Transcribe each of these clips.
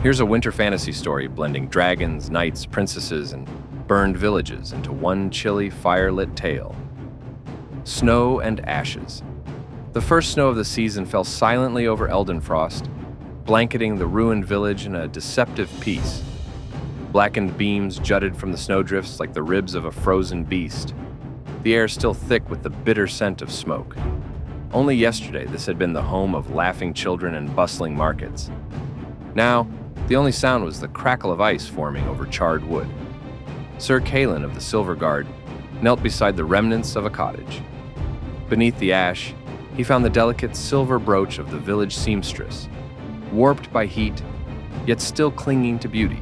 Here's a winter fantasy story blending dragons, knights, princesses, and burned villages into one chilly, fire-lit tale. Snow and Ashes. The first snow of the season fell silently over Eldenfrost, blanketing the ruined village in a deceptive peace. Blackened beams jutted from the snowdrifts like the ribs of a frozen beast, the air still thick with the bitter scent of smoke. Only yesterday this had been the home of laughing children and bustling markets. Now, the only sound was the crackle of ice forming over charred wood. Sir Kalen of the Silver Guard knelt beside the remnants of a cottage. Beneath the ash, he found the delicate silver brooch of the village seamstress, warped by heat, yet still clinging to beauty.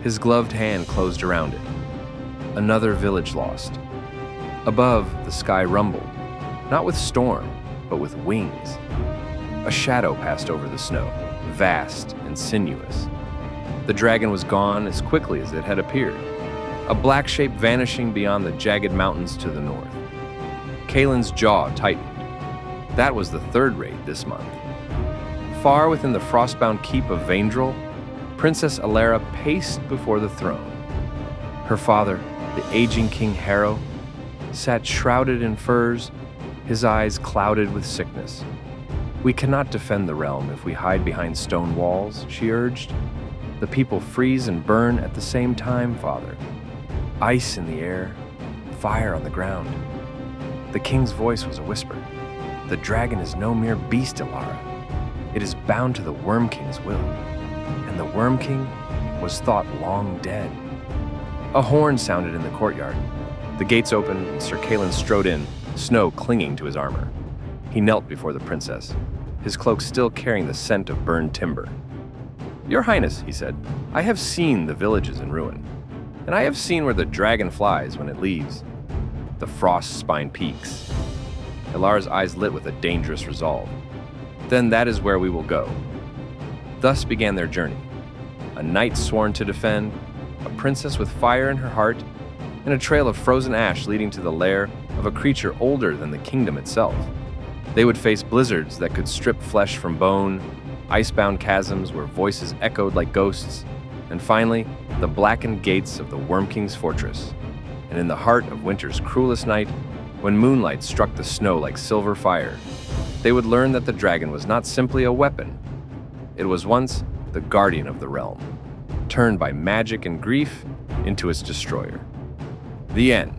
His gloved hand closed around it. Another village lost. Above, the sky rumbled, not with storm, but with wings. A shadow passed over the snow, vast and sinuous. The dragon was gone as quickly as it had appeared, a black shape vanishing beyond the jagged mountains to the north. Kalen's jaw tightened. That was the third raid this month. Far within the frostbound keep of Vaindrel, Princess Alara paced before the throne. Her father, the aging King Harrow, sat shrouded in furs, his eyes clouded with sickness. "We cannot defend the realm if we hide behind stone walls," she urged. "The people freeze and burn at the same time, Father. Ice in the air, fire on the ground." The king's voice was a whisper. "The dragon is no mere beast, Alara. It is bound to the Worm King's will. And the Worm King was thought long dead." A horn sounded in the courtyard. The gates opened and Sir Kalen strode in, snow clinging to his armor. He knelt before the princess, his cloak still carrying the scent of burned timber. "Your Highness," he said, "I have seen the villages in ruin, and I have seen where the dragon flies when it leaves. The frost-spine peaks." Alara's eyes lit with a dangerous resolve. "Then that is where we will go." Thus began their journey. A knight sworn to defend, a princess with fire in her heart, and a trail of frozen ash leading to the lair of a creature older than the kingdom itself. They would face blizzards that could strip flesh from bone, icebound chasms where voices echoed like ghosts, and finally, the blackened gates of the Worm King's fortress. And in the heart of winter's cruelest night, when moonlight struck the snow like silver fire, they would learn that the dragon was not simply a weapon. It was once the guardian of the realm, turned by magic and grief into its destroyer. The end.